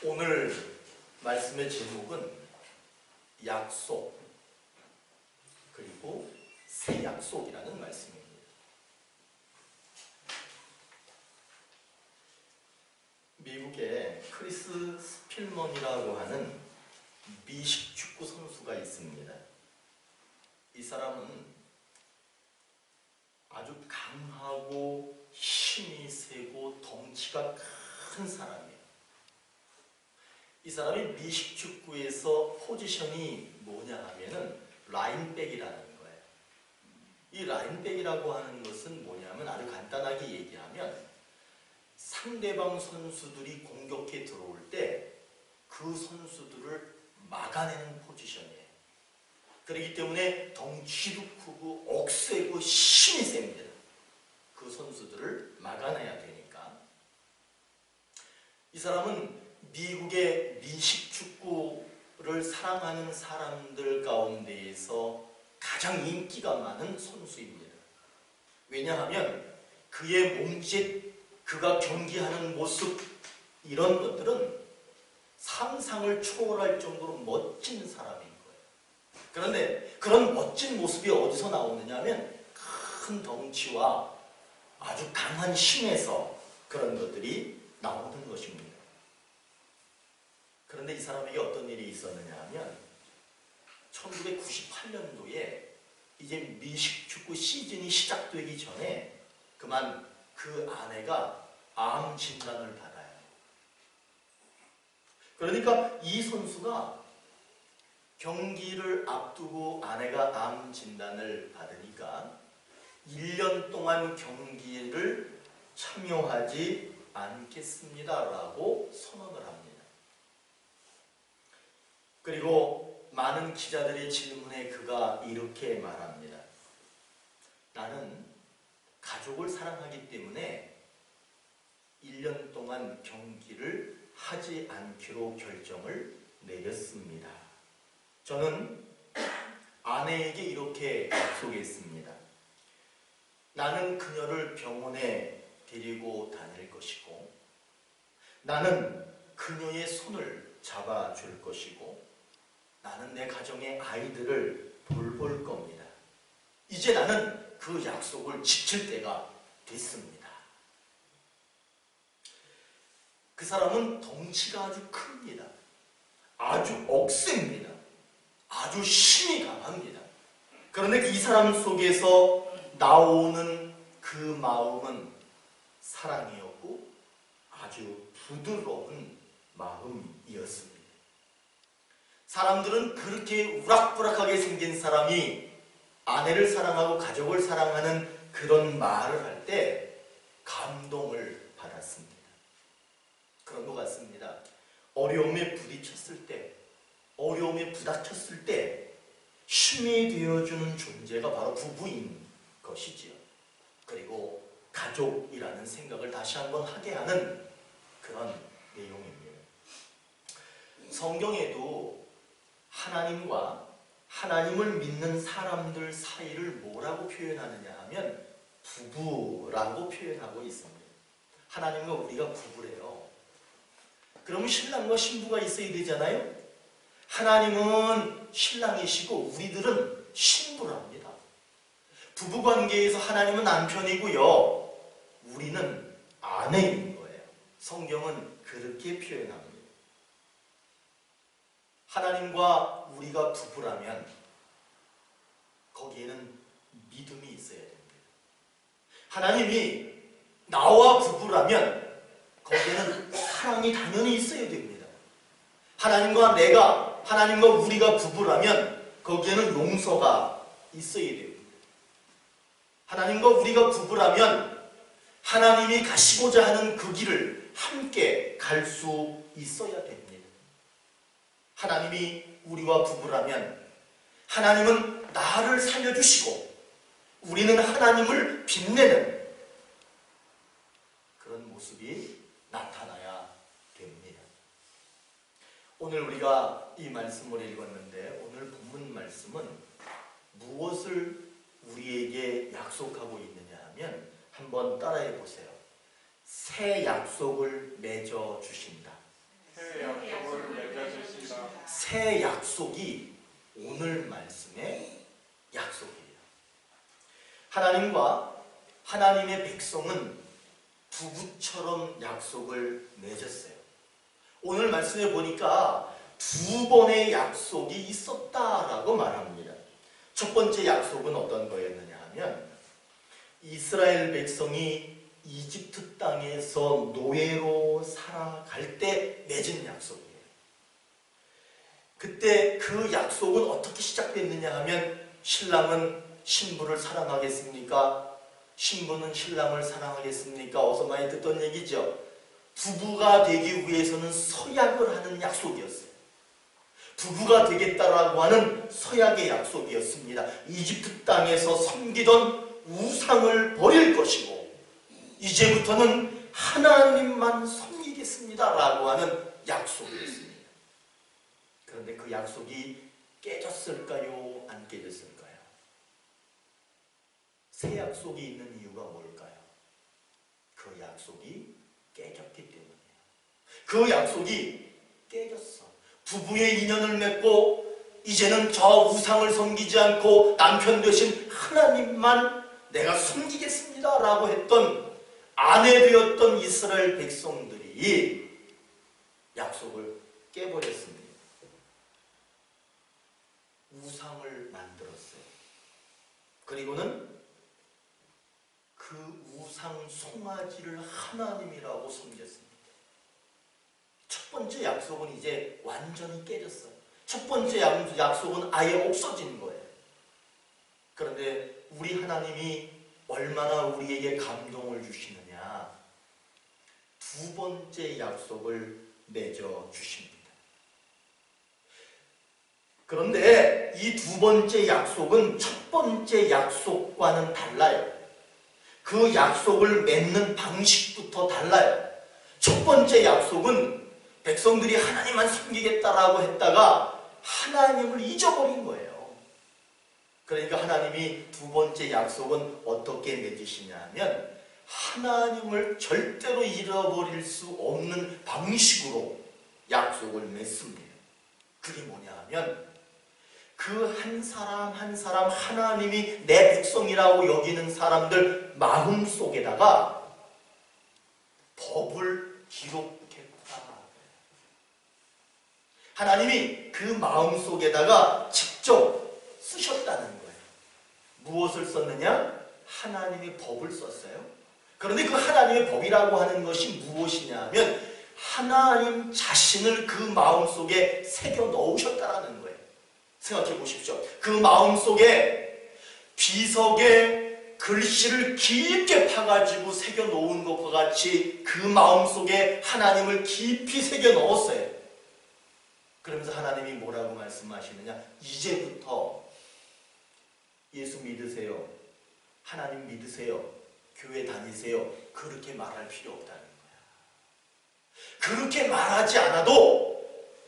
오늘 말씀의 제목은 약속 그리고 새 약속이라는 말씀입니다. 미국에 크리스 스필먼이라고 하는 미식 축구 선수가 있습니다. 이 사람은 아주 강하고 힘이 세고 덩치가 큰 사람이에요. 이 사람이 미식 축구에서 포지션이 뭐냐 하면은 라인백이라는 거예요. 이 라인백이라고 하는 것은 뭐냐면 아주 간단하게 얘기하면 상대방 선수들이 공격해 들어올 때 그 선수들을 막아내는 포지션이에요. 그렇기 때문에 덩치도 크고 억세고 힘이 셉니다. 그 선수들을 막아내야 되니까. 이 사람은 미국의 미식 축구를 사랑하는 사람들 가운데에서 가장 인기가 많은 선수입니다. 왜냐하면 그의 몸짓, 그가 경기하는 모습 이런 것들은 상상을 초월할 정도로 멋진 사람인 거예요. 그런데 그런 멋진 모습이 어디서 나오느냐 하면 큰 덩치와 아주 강한 힘에서 그런 것들이 나오는 것입니다. 그런데 이 사람에게 어떤 일이 있었느냐 하면 1998년도에 이제 미식 축구 시즌이 시작되기 전에 그만 그 아내가 암 진단을 받아요. 그러니까 이 선수가 경기를 앞두고 아내가 암 진단을 받으니까 1년 동안 경기를 참여하지 않겠습니다라고 선언을 합니다. 그리고 많은 기자들의 질문에 그가 이렇게 말합니다. 나는 가족을 사랑하기 때문에 1년 동안 경기를 하지 않기로 결정을 내렸습니다. 저는 아내에게 이렇게 약속했습니다. 나는 그녀를 병원에 데리고 다닐 것이고 나는 그녀의 손을 잡아줄 것이고 나는 내 가정의 아이들을 돌볼 겁니다. 이제 나는 그 약속을 지킬 때가 됐습니다. 그 사람은 덩치가 아주 큽니다. 아주 억셉니다. 아주 힘이 강합니다. 그런데 이 사람 속에서 나오는 그 마음은 사랑이었고 아주 부드러운 마음이었습니다. 사람들은 그렇게 우락부락하게 생긴 사람이 아내를 사랑하고 가족을 사랑하는 그런 말을 할 때 감동을 받았습니다. 그런 것 같습니다. 어려움에 부딪혔을 때, 어려움에 부닥쳤을 때 힘이 되어주는 존재가 바로 부부인 것이지요. 그리고 가족이라는 생각을 다시 한번 하게 하는 그런 내용입니다. 성경에도 하나님과 하나님을 믿는 사람들 사이를 뭐라고 표현하느냐 하면 부부라고 표현하고 있습니다. 하나님과 우리가 부부래요. 그러면 신랑과 신부가 있어야 되잖아요. 하나님은 신랑이시고 우리들은 신부랍니다. 부부관계에서 하나님은 남편이고요. 우리는 아내인 거예요. 성경은 그렇게 표현합니다. 하나님과 우리가 부부라면 거기에는 믿음이 있어야 됩니다. 하나님이 나와 부부라면 거기에는 사랑이 당연히 있어야 됩니다. 하나님과 우리가 부부라면 거기에는 용서가 있어야 됩니다. 하나님과 우리가 부부라면 하나님이 가시고자 하는 그 길을 함께 갈 수 있어야 됩니다. 하나님이 우리와 부부라면 하나님은 나를 살려주시고 우리는 하나님을 빛내는 그런 모습이 나타나야 됩니다. 오늘 우리가 이 말씀을 읽었는데 오늘 본문 말씀은 무엇을 우리에게 약속하고 있느냐 하면 한번 따라해 보세요. 새 약속을 맺어 주신다. 새 약속을 맺으시리라. 새 약속이 오늘 말씀의 약속이에요. 하나님과 하나님의 백성은 부부처럼 약속을 맺었어요. 오늘 말씀에 보니까 두 번의 약속이 있었다라고 말합니다. 첫 번째 약속은 어떤 거였느냐 하면 이스라엘 백성이 이집트 땅에서 노예로 살아갈 때 맺은 약속이에요. 그때 그 약속은 어떻게 시작됐느냐 하면 신랑은 신부를 사랑하겠습니까? 신부는 신랑을 사랑하겠습니까? 어서 많이 듣던 얘기죠. 부부가 되기 위해서는 서약을 하는 약속이었어요. 부부가 되겠다라고 하는 서약의 약속이었습니다. 이집트 땅에서 섬기던 우상을 버릴 것이고 이제부터는 하나님만 섬기겠습니다라고 하는 약속이었습니다. 그런데 그 약속이 깨졌을까요? 안 깨졌을까요? 새 약속이 있는 이유가 뭘까요? 그 약속이 깨졌기 때문이에요. 그 약속이 깨졌어. 부부의 인연을 맺고 이제는 저 우상을 섬기지 않고 남편 되신 하나님만 내가 섬기겠습니다 라고 했던 아내 되었던 이스라엘 백성들이 약속을 깨버렸습니다. 우상을 만들었어요. 그리고는 그 우상 송아지를 하나님이라고 섬겼습니다. 첫 번째 약속은 이제 완전히 깨졌어요. 첫 번째 약속은 아예 없어진 거예요. 그런데 우리 하나님이 얼마나 우리에게 감동을 주시느냐. 두 번째 약속을 맺어 주십니다. 그런데 이 두 번째 약속은 첫 번째 약속과는 달라요. 그 약속을 맺는 방식부터 달라요. 첫 번째 약속은 백성들이 하나님만 섬기겠다라고 했다가 하나님을 잊어버린 거예요. 그러니까 하나님이 두 번째 약속은 어떻게 맺으시냐면 하나님을 절대로 잃어버릴 수 없는 방식으로 약속을 맺습니다. 그게 뭐냐 하면 그 한 사람 한 사람 하나님이 내 백성이라고 여기는 사람들 마음속에다가 법을 기록했다. 하나님이 그 마음속에다가 직접 쓰셨다는 거예요. 무엇을 썼느냐? 하나님의 법을 썼어요. 그런데 그 하나님의 법이라고 하는 것이 무엇이냐 하면 하나님 자신을 그 마음속에 새겨 넣으셨다는 거예요. 생각해 보십시오. 그 마음속에 비석에 글씨를 깊게 파가지고 새겨 놓은 것과 같이 그 마음속에 하나님을 깊이 새겨 넣었어요. 그러면서 하나님이 뭐라고 말씀하시느냐? 이제부터 예수 믿으세요. 하나님 믿으세요. 교회 다니세요. 그렇게 말할 필요 없다는 거야. 그렇게 말하지 않아도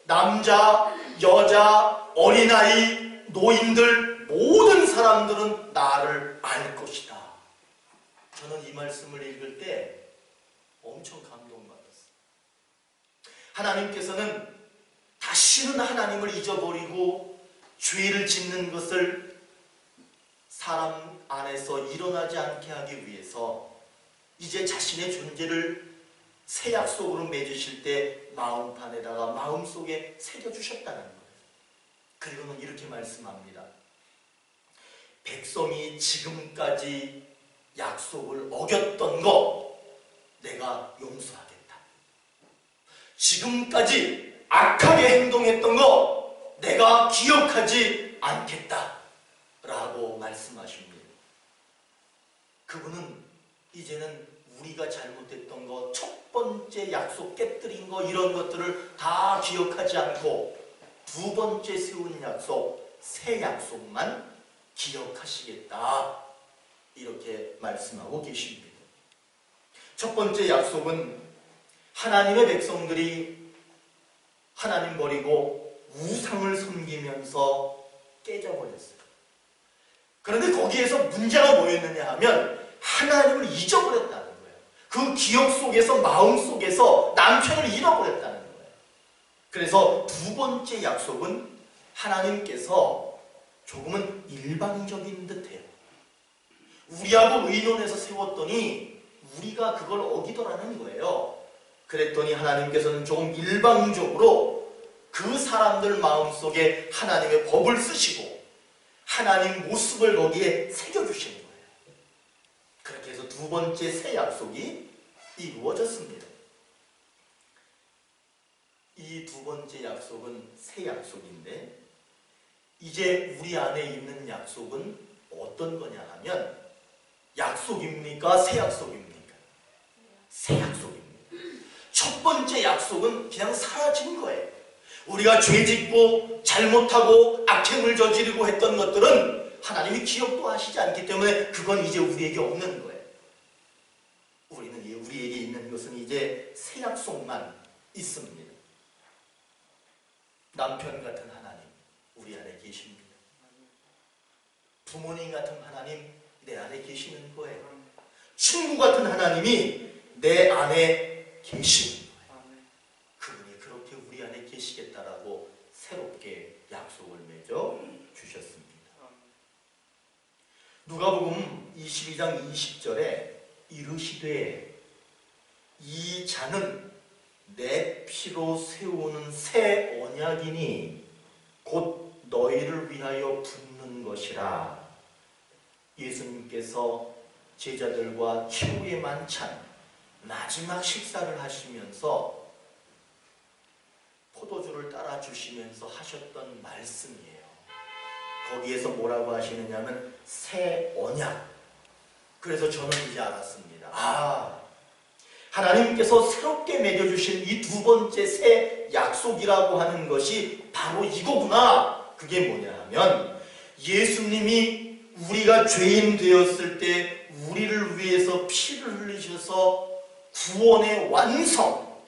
남자, 여자, 어린아이, 노인들 모든 사람들은 나를 알 것이다. 저는 이 말씀을 읽을 때 엄청 감동받았어요. 하나님께서는 다시는 하나님을 잊어버리고 죄를 짓는 것을 사람 안에서 일어나지 않게 하기 위해서 이제 자신의 존재를 새 약속으로 맺으실 때 마음판에다가 마음속에 새겨주셨다는 거예요. 그리고는 이렇게 말씀합니다. 백성이 지금까지 약속을 어겼던 거 내가 용서하겠다. 지금까지 악하게 행동했던 거 내가 기억하지 않겠다 라고 말씀하십니다. 그분은 이제는 우리가 잘못했던 거, 첫 번째 약속 깨뜨린 거 이런 것들을 다 기억하지 않고 두 번째 세운 약속, 새 약속만 기억하시겠다 이렇게 말씀하고 계십니다. 첫 번째 약속은 하나님의 백성들이 하나님 버리고 우상을 섬기면서 깨져버렸어요. 그런데 거기에서 문제가 뭐였느냐 하면 하나님을 잊어버렸다는 거예요. 그 기억 속에서 마음 속에서 남편을 잃어버렸다는 거예요. 그래서 두 번째 약속은 하나님께서 조금은 일방적인 듯해요. 우리하고 의논해서 세웠더니 우리가 그걸 어기더라는 거예요. 그랬더니 하나님께서는 조금 일방적으로 그 사람들 마음속에 하나님의 법을 쓰시고 하나님 모습을 거기에 새겨주시는 거예요. 그렇게 해서 두 번째 새 약속이 이루어졌습니다. 이 두 번째 약속은 새 약속인데 이제 우리 안에 있는 약속은 어떤 거냐 하면 약속입니까? 새 약속입니까? 새 약속입니다. 첫 번째 약속은 그냥 사라진 거예요. 우리가 죄 짓고 잘못하고 악행을 저지르고 했던 것들은 하나님이 기억도 하시지 않기 때문에 그건 이제 우리에게 없는 거예요. 우리에게 있는 것은 이제 새 약속만 있습니다. 남편 같은 하나님 우리 안에 계십니다. 부모님 같은 하나님 내 안에 계시는 거예요. 친구 같은 하나님이 내 안에 계시는 거예요. 그분이 그렇게 우리 안에 계시겠다라고 새롭게 약속을 맺어 주셨습니다. 누가복음 22장 20절에 이르시되 이 잔은 내 피로 세우는 새 언약이니 곧 너희를 위하여 붓는 것이라. 예수님께서 제자들과 최후의 만찬 마지막 식사를 하시면서 포도주를 따라 주시면서 하셨던 말씀이에요. 거기에서 뭐라고 하시느냐면 새 언약. 그래서 저는 이제 알았습니다. 하나님께서 새롭게 맺어주신 이 두 번째 새 약속이라고 하는 것이 바로 이거구나. 그게 뭐냐 하면 예수님이 우리가 죄인 되었을 때 우리를 위해서 피를 흘리셔서 구원의 완성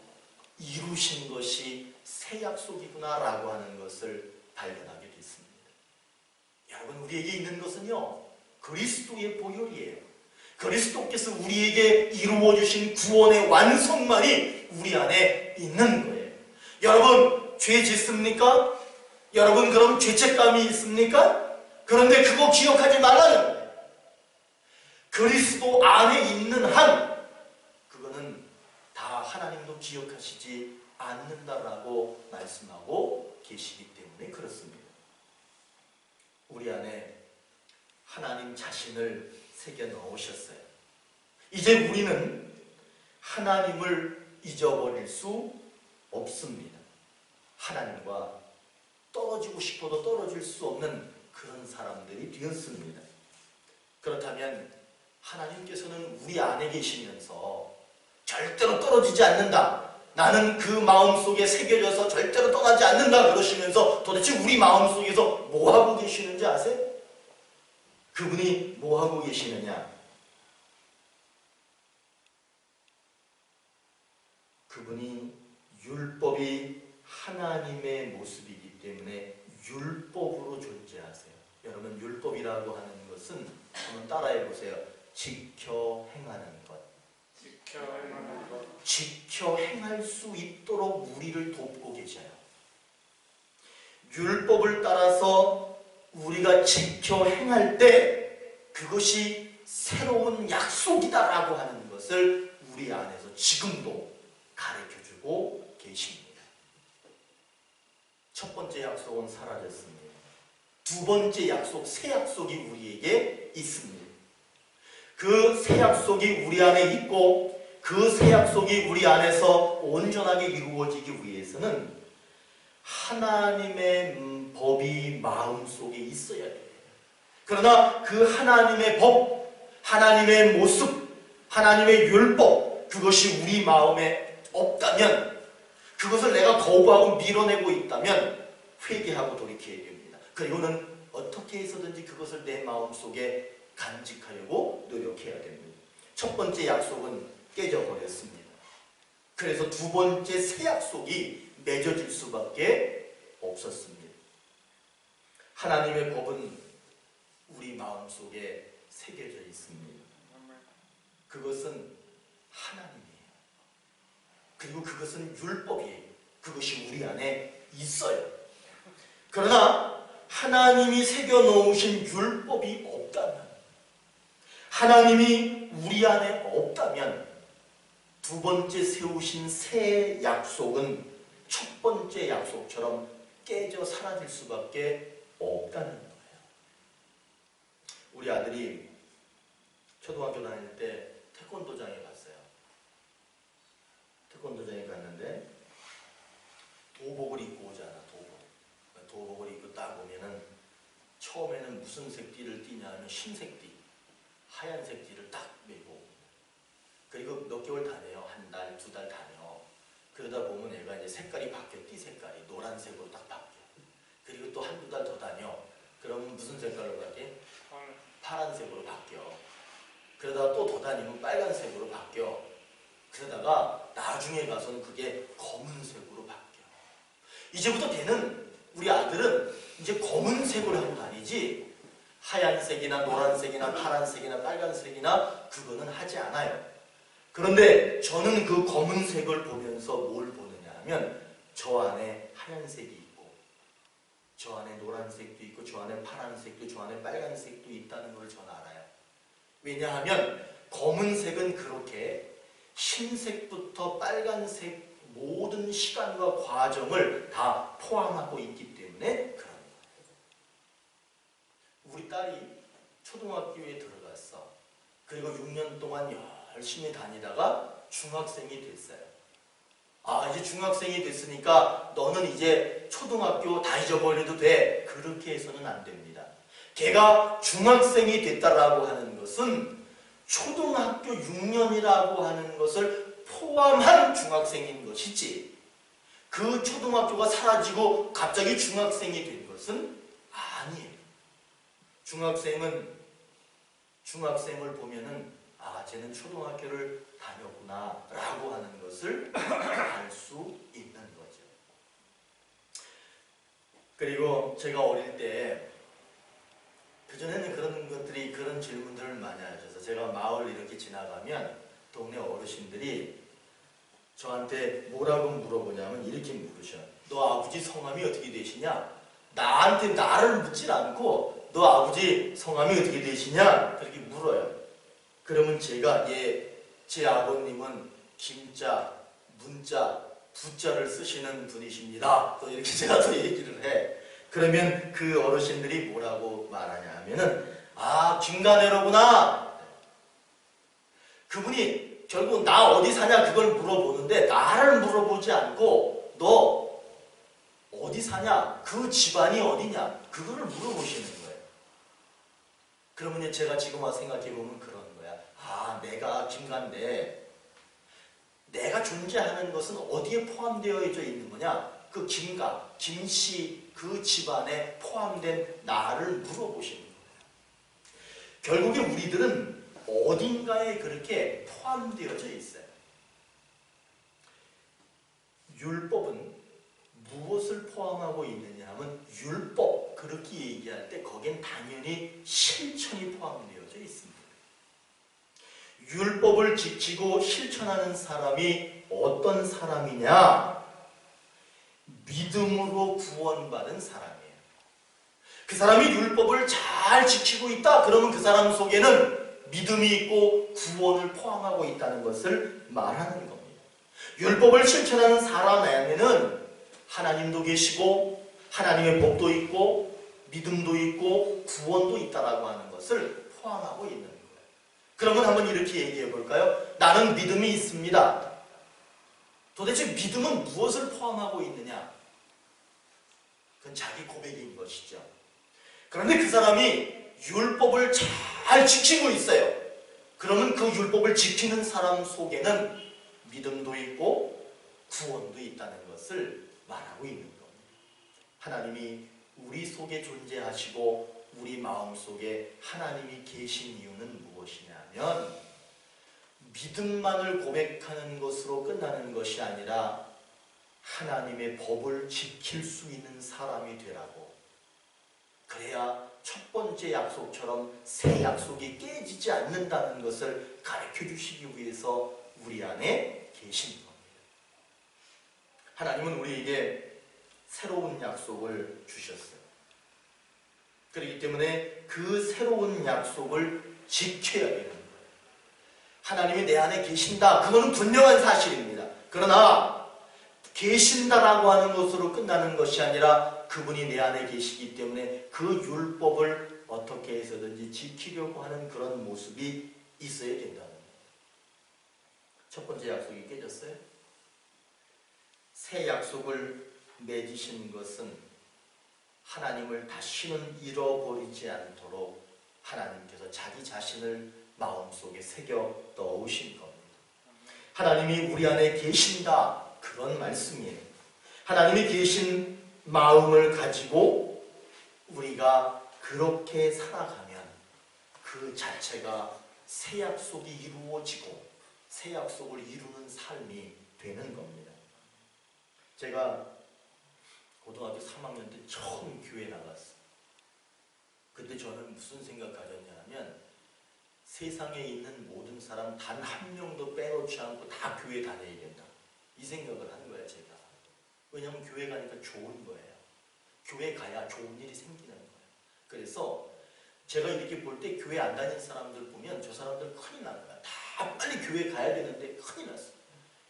이루신 것이 새 약속이구나 라고 하는 것을 발견하게 됐습니다. 여러분, 우리에게 있는 것은요 그리스도의 보혈이에요. 그리스도께서 우리에게 이루어주신 구원의 완성만이 우리 안에 있는 거예요. 여러분, 죄 짓습니까? 여러분, 그럼 죄책감이 있습니까? 그런데 그거 기억하지 말라는 거예요. 그리스도 안에 있는 한 그거는 다 하나님도 기억하시지 않는다라고 말씀하고 계시기 때문에 그렇습니다. 우리 안에 하나님 자신을 새겨 넣으셨어요. 이제 우리는 하나님을 잊어버릴 수 없습니다. 하나님과 떨어지고 싶어도 떨어질 수 없는 그런 사람들이 되었습니다. 그렇다면 하나님께서는 우리 안에 계시면서 절대로 떨어지지 않는다. 나는 그 마음속에 새겨져서 절대로 떠나지 않는다 그러시면서 도대체 우리 마음속에서 뭐하고 계시는지 아세요? 그분이 뭐하고 계시느냐? 그분이 율법이 하나님의 모습이기 때문에 율법으로 존재하세요. 여러분, 율법이라고 하는 것은 한번 따라해 보세요. 지켜 행하는 것. 지켜 행하는 것. 지켜 행할 수 있도록 우리를 돕고 계셔요. 율법을 따라서 우리가 지켜 행할 때 그것이 새로운 약속이다라고 하는 것을 우리 안에서 지금도 가르쳐주고 계십니다. 첫 번째 약속은 사라졌습니다. 두 번째 약속, 새 약속이 우리에게 있습니다. 그 새 약속이 우리 안에 있고 그 새 약속이 우리 안에서 온전하게 이루어지기 위해서는 하나님의 법이 마음속에 있어야 돼요. 그러나 그 하나님의 법, 하나님의 모습, 하나님의 율법, 그것이 우리 마음에 없다면, 그것을 내가 거부하고 밀어내고 있다면 회개하고 돌이켜야 됩니다. 그리고는 어떻게 해서든지 그것을 내 마음속에 간직하려고 노력해야 됩니다. 첫 번째 약속은 깨져버렸습니다. 그래서 두 번째 새 약속이 맺어질 수밖에 없었습니다. 하나님의 법은 우리 마음속에 새겨져 있습니다. 그것은 하나님이에요. 그리고 그것은 율법이에요. 그것이 우리 안에 있어요. 그러나 하나님이 새겨놓으신 율법이 없다면, 하나님이 우리 안에 없다면 두 번째 세우신 새 약속은 첫 번째 약속처럼 깨져 사라질 수밖에 없다는 거예요. 우리 아들이 초등학교 다닐 때 태권도장에 갔어요. 태권도장에 갔는데 도복을 입고 오잖아. 도복을 입고 딱 보면은 처음에는 무슨 색 띠를 띠냐면 흰색 띠, 하얀색 띠를 딱 메고, 그리고 몇 개월 다녀요. 한 달, 두 달 다녀. 그러다 보면 애가 이제 색깔이 바뀌어. 띠 색깔이 노란색으로 딱 바뀌어. 그리고 또 한두 달 더 다녀. 그러면 무슨 색깔로 바뀌어? 파란색으로 바뀌어. 그러다가 또 더 다니면 빨간색으로 바뀌어. 그러다가 나중에 가서는 그게 검은색으로 바뀌어. 이제부터 걔는, 우리 아들은 이제 검은색을 하고 다니지 하얀색이나 노란색이나 파란색이나 빨간색이나 그거는 하지 않아요. 그런데 저는 그 검은색을 보면서 뭘 보느냐 하면 저 안에 하얀색이 있고 저 안에 노란색도 있고 저 안에 파란색도 저 안에 빨간색도 있다는 걸 저는 알아요. 왜냐하면 검은색은 그렇게 흰색부터 빨간색 모든 시간과 과정을 다 포함하고 있기 때문에 그런 거예요. 우리 딸이 초등학교에 들어갔어. 그리고 6년 동안 열심히 다니다가 중학생이 됐어요. 이제 중학생이 됐으니까 너는 이제 초등학교 다 잊어버려도 돼. 그렇게 해서는 안 됩니다. 걔가 중학생이 됐다라고 하는 것은 초등학교 6년이라고 하는 것을 포함한 중학생인 것이지, 그 초등학교가 사라지고 갑자기 중학생이 된 것은 아니에요. 중학생을 보면은 쟤는 초등학교를 다녔구나 라고 하는 것을 알 수 있는 거죠. 그리고 제가 어릴 때, 그전에는 그런 질문들을 많이 하셔서 제가 마을 이렇게 지나가면 동네 어르신들이 저한테 뭐라고 물어보냐면 이렇게 물으셔. 너 아버지 성함이 어떻게 되시냐? 나를 묻질 않고 너 아버지 성함이 어떻게 되시냐? 그렇게 물어요. 그러면 제가 제 아버님은 김자, 문자, 부자를 쓰시는 분이십니다. 또 이렇게 제가 또 얘기를 해. 그러면 그 어르신들이 뭐라고 말하냐 하면은 김가네로구나. 그분이 결국 나 어디 사냐 그걸 물어보는데 나를 물어보지 않고 너 어디 사냐, 그 집안이 어디냐 그거를 물어보시는 거예요. 그러면 제가 지금 와서 생각해보면 그런 거야. 내가 김가인데 내가 존재하는 것은 어디에 포함되어 있는 거냐? 그 김가, 김씨 그 집안에 포함된 나를 물어보시는 거예요. 결국에 우리들은 어딘가에 그렇게 포함되어져 있어요. 율법은 무엇을 포함하고 있느냐 하면 율법 그렇게 얘기할 때 거기엔 당연히 실천이 포함되어져 있습니다. 율법을 지키고 실천하는 사람이 어떤 사람이냐? 믿음으로 구원받은 사람이에요. 그 사람이 율법을 잘 지키고 있다 그러면 그 사람 속에는 믿음이 있고 구원을 포함하고 있다는 것을 말하는 겁니다. 율법을 실천하는 사람 안에는 하나님도 계시고 하나님의 법도 있고 믿음도 있고 구원도 있다라고 하는 것을 포함하고 있는 거예요. 그러면 한번 이렇게 얘기해 볼까요? 나는 믿음이 있습니다. 도대체 믿음은 무엇을 포함하고 있느냐? 그건 자기 고백인 것이죠. 그런데 그 사람이 율법을 잘 지키고 있어요. 그러면 그 율법을 지키는 사람 속에는 믿음도 있고 구원도 있다는 것을 말하고 있는 겁니다. 하나님이 우리 속에 존재하시고 우리 마음 속에 하나님이 계신 이유는 무엇이냐면 믿음만을 고백하는 것으로 끝나는 것이 아니라 하나님의 법을 지킬 수 있는 사람이 되라고. 그래야 첫 번째 약속처럼 새 약속이 깨지지 않는다는 것을 가르쳐 주시기 위해서 우리 안에 계신 겁니다. 하나님은 우리에게 새로운 약속을 주셨어요. 그렇기 때문에 그 새로운 약속을 지켜야 되는 거예요. 하나님이 내 안에 계신다. 그거는 분명한 사실입니다. 그러나 계신다라고 하는 것으로 끝나는 것이 아니라 그분이 내 안에 계시기 때문에 그 율법을 어떻게 해서든지 지키려고 하는 그런 모습이 있어야 된다는 거예요. 첫 번째 약속이 깨졌어요. 새 약속을 맺으신 것은 하나님을 다시는 잃어버리지 않도록 하나님께서 자기 자신을 마음속에 새겨 넣으신 겁니다. 하나님이 우리 안에 계신다, 그런 말씀이에요. 하나님이 계신 마음을 가지고 우리가 그렇게 살아가면 그 자체가 새 약속이 이루어지고 새 약속을 이루는 삶이 되는 겁니다. 제가 고등학교 3학년 때 처음 교회 나갔어요. 그때 저는 무슨 생각 가졌냐면 세상에 있는 모든 사람 단 한 명도 빼놓지 않고 다 교회 다녀야 된다. 이 생각을 한 거예요, 제가. 왜냐하면 교회 가니까 좋은 거예요. 교회 가야 좋은 일이 생기는 거예요. 그래서 제가 이렇게 볼 때 교회 안 다니는 사람들 보면 저 사람들 큰일 난 거야. 다 빨리 교회 가야 되는데 큰일 났어.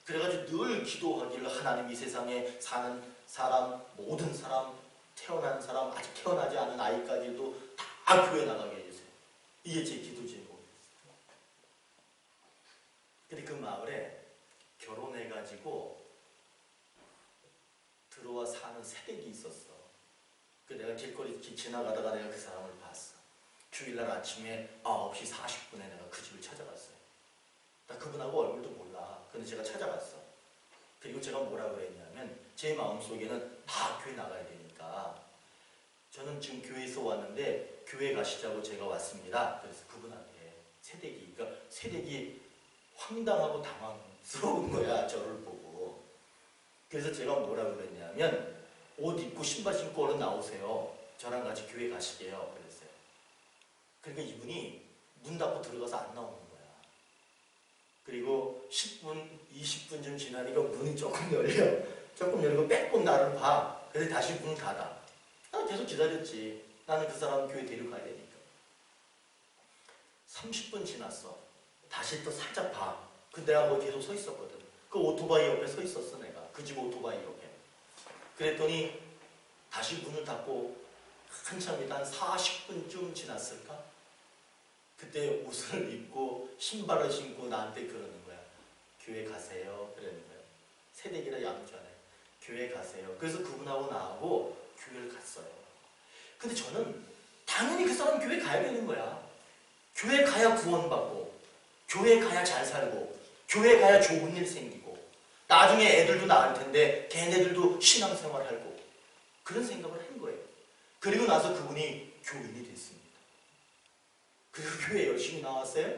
그래가지고 늘 기도하기를 하나님 이 세상에 사는 사람, 모든 사람, 태어난 사람, 아직 태어나지 않은 아이까지도 다 교회 나가게 해주세요. 이게 제 기도 제목이었어요. 근데 그 마을에 결혼해가지고 들어와 사는 새댁이 있었어. 그 내가 길거리 지나가다가 내가 그 사람을 봤어. 주일날 아침에 9시 40분에 내가 그 집을 찾아갔어요. 나 그분하고 얼굴도 몰라. 근데 제가 찾아갔어. 그리고 제가 뭐라 그랬냐면 제 마음속에는 다 교회 나가야 되니까 저는 지금 교회에서 왔는데 교회 가시자고 제가 왔습니다. 그래서 그분한테 새댁이 황당하고 당황스러운 거야, 저를 보고. 그래서 제가 뭐라 그랬냐면 옷 입고 신발 신고 얼른 나오세요. 저랑 같이 교회 가시게요. 그랬어요. 그러니까 이분이 문 닫고 들어가서 안 나오는 거야. 그리고 10분, 20분쯤 지나니까 문이 조금 열리고 빼꼼 나를 봐. 그래서 다시 문을 닫아. 나 계속 기다렸지. 나는 그 사람 교회 데려가야 되니까. 30분 지났어. 다시 또 살짝 봐. 근데 내가 거기 계속 서 있었거든. 그 오토바이 옆에 서 있었어, 내가. 그 집 오토바이 옆에. 그랬더니 다시 문을 닫고 한참 일단 40분쯤 지났을까? 그때 옷을 입고 신발을 신고 나한테 그러는 거야. 교회 가세요. 그러는 거야. 새댁이라 얌전해. 교회 가세요. 그래서 그분하고 나하고 교회를 갔어요. 근데 저는 당연히 그 사람 교회 가야 되는 거야. 교회 가야 구원받고 교회 가야 잘 살고 교회 가야 좋은 일 생기고 나중에 애들도 낳을 텐데 걔네들도 신앙생활 하고 그런 생각을 한 거예요. 그리고 나서 그분이 교인이 됐습니다. 그리고 교회 열심히 나왔어요.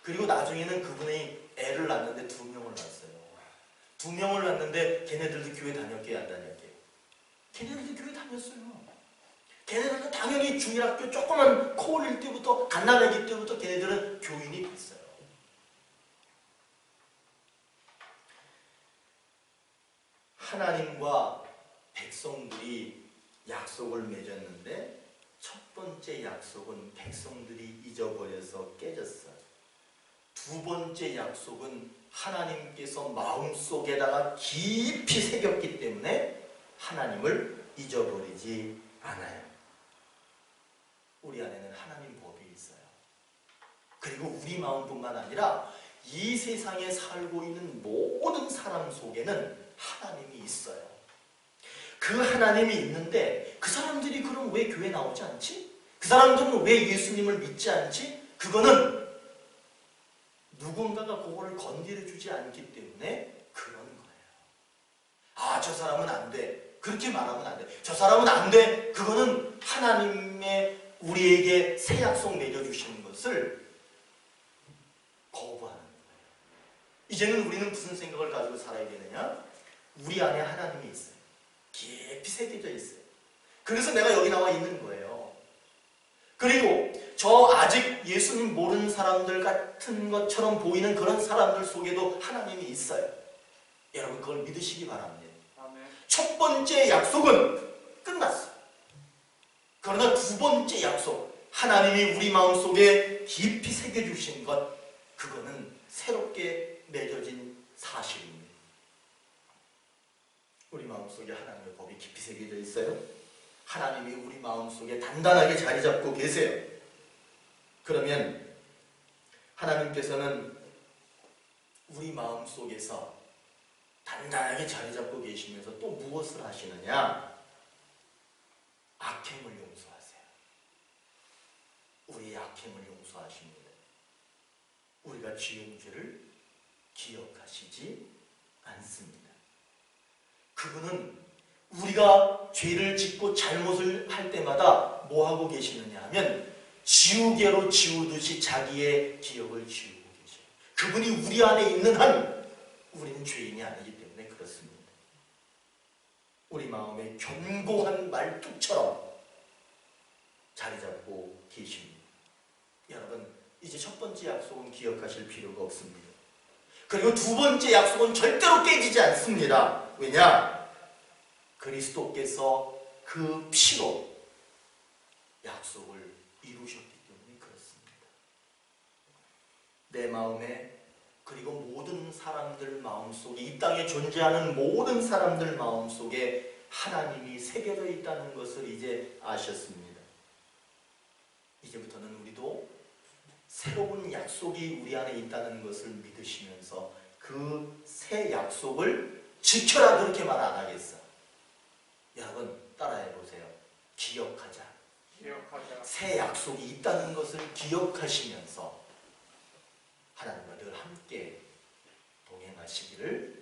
그리고 나중에는 그분이 애를 낳았는데 2명을 낳았어요. 2명을 낳았는데 걔네들도 교회 다녔게요, 안 다녔게요? 걔네들도 교회 다녔어요. 걔네들도 당연히 중일학교 조그만 코 올릴 때부터 갓난아기 때부터 걔네들은 교인이 됐어요. 하나님과 백성들이 약속을 맺었는데 첫 번째 약속은 백성들이 잊어버려서 깨졌어요. 두 번째 약속은 하나님께서 마음속에다가 깊이 새겼기 때문에 하나님을 잊어버리지 않아요. 우리 안에는 하나님 법이 있어요. 그리고 우리 마음뿐만 아니라 이 세상에 살고 있는 모든 사람 속에는 하나님이 있어요. 그 하나님이 있는데 그 사람들이 그럼 왜 교회 나오지 않지? 그 사람들은 왜 예수님을 믿지 않지? 그거는 누군가가 그거를 건드려주지 않기 때문에 그런 거예요. 아, 저 사람은 안 돼. 그렇게 말하면 안 돼. 저 사람은 안 돼. 그거는 하나님의 우리에게 새 약속 맺어주시는 것을 거부하는 거예요. 이제는 우리는 무슨 생각을 가지고 살아야 되느냐? 우리 안에 하나님이 있어요. 깊이 새겨져 있어요. 그래서 내가 여기 나와 있는 거예요. 그리고 저 아직 예수님 모르는 사람들 같은 것처럼 보이는 그런 사람들 속에도 하나님이 있어요. 여러분 그걸 믿으시기 바랍니다. 첫 번째 약속은 끝났어요. 그러나 두 번째 약속, 하나님이 우리 마음속에 깊이 새겨주신 것, 그거는 새롭게 맺어진 사실입니다. 우리 마음속에 하나님의 법이 깊이 새겨져 있어요. 하나님이 우리 마음속에 단단하게 자리 잡고 계세요. 그러면 하나님께서는 우리 마음속에서 단단하게 자리 잡고 계시면서 또 무엇을 하시느냐? 악행을 용서하세요. 우리의 악행을 용서하십니다. 우리가 지은 죄를 기억하시지 않습니다. 그분은 우리가 죄를 짓고 잘못을 할 때마다 뭐 하고 계시느냐 하면 지우개로 지우듯이 자기의 기억을 지우고 계셔요. 그분이 우리 안에 있는 한 우리는 죄인이 아니기 때문에 그렇습니다. 우리 마음에 견고한 말뚝처럼 자리 잡고 계십니다. 여러분, 이제 첫 번째 약속은 기억하실 필요가 없습니다. 그리고 두 번째 약속은 절대로 깨지지 않습니다. 왜냐? 그리스도께서 그 피로 약속을 이루셨기 때문에 그렇습니다. 내 마음에, 그리고 모든 사람들 마음속에, 이 땅에 존재하는 모든 사람들 마음속에 하나님이 새겨져 있다는 것을 이제 아셨습니다. 이제부터는 우리도 새로운 약속이 우리 안에 있다는 것을 믿으시면서 그 새 약속을 지켜라, 그렇게 말 안 하겠어. 여러분 따라해 보세요. 기억하자. 기억하자. 새 약속이 있다는 것을 기억하시면서 하나님과 늘 함께 동행하시기를